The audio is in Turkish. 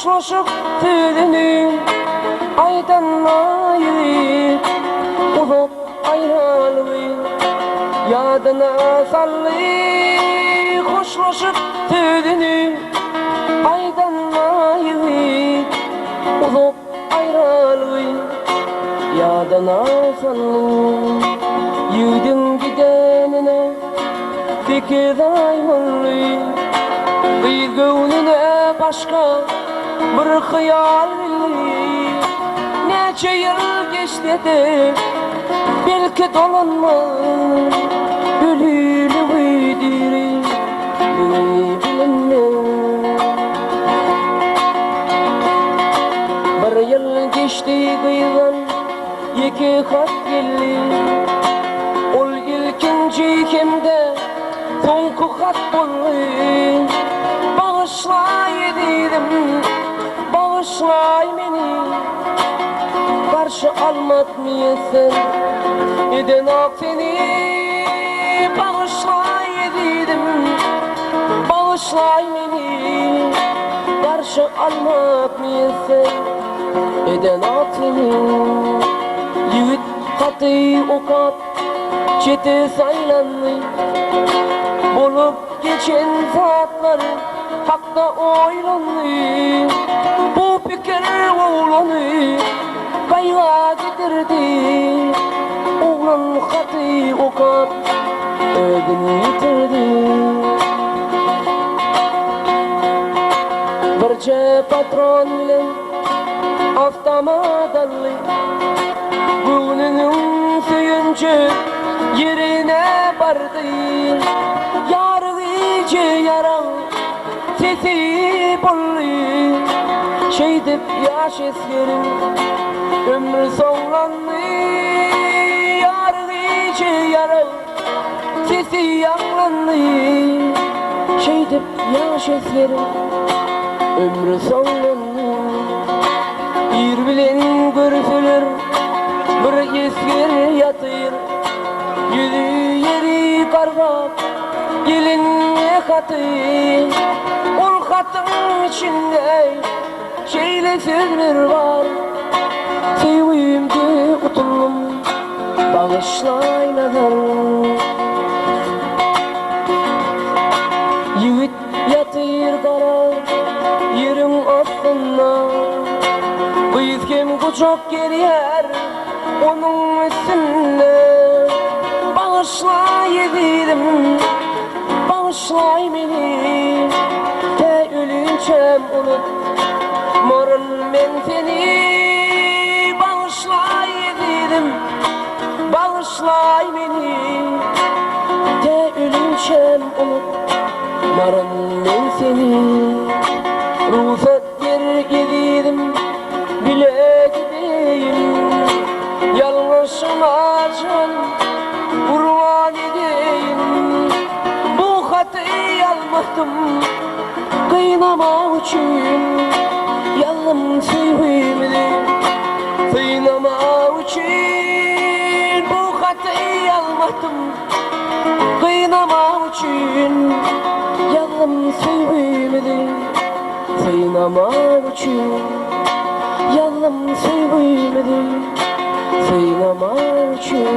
Hoşlaşıp tüdünü aydan ayırıp ulup ayrılıp yadına sallayıp hoşlaşıp tüdünü aydan ayırıp ulup ayrılıp yadına sallayıp yudum gidenine fikir daymanlayıp bir gönlüne başka bir hayal neçe yıl geçti de belki dolanma ölülü uydiri bilinme bir yıl geçti kıyıdan iki kat geldi ol ilkinci kimde sonku kat oldu bağışlay dedim bağışlay beni karşı almatmayasın eden ak seni bağışlay dedim bağışlay beni karşı almatmayasın eden ak seni yiğit katı okat çete saylandı bulup geçen saatler hakta oylandı bu fikir oğlanı kayga getirdi oğlan katı okat ödün yitirdi birce patron bilen avtomadalı gönlünün söyünce yerine vardı yargıcı yaran sesi bollu şey dep yaş eskerim ömrü sonlandı yargıcı yaran sesi yanlandı şey dep yaş eskerim ömrü sonlandı bir bilen görüşülür bir esker yatır yüzü yeri kargap gelinme katı ol katın içinde şeyle sözler var sevimde utullum bağışlay nazar yiğit yatır karar yerin aslında biz kim kucak geriyer onun üstünde bağışlay dedim bağışlay beni te ölünçem unut morun men seni bağışlay dedim bağışlay beni te ölünçem unut morun men seni ruhsat yer giderim bile gideyim yalnızıma can kurban edeyim bu hatayı almadım kıynama için yalnım sevimli kıynama için bu hatayı almadım kıynama için yalnım sevimli kıynama için yalnım sevimli kıynama için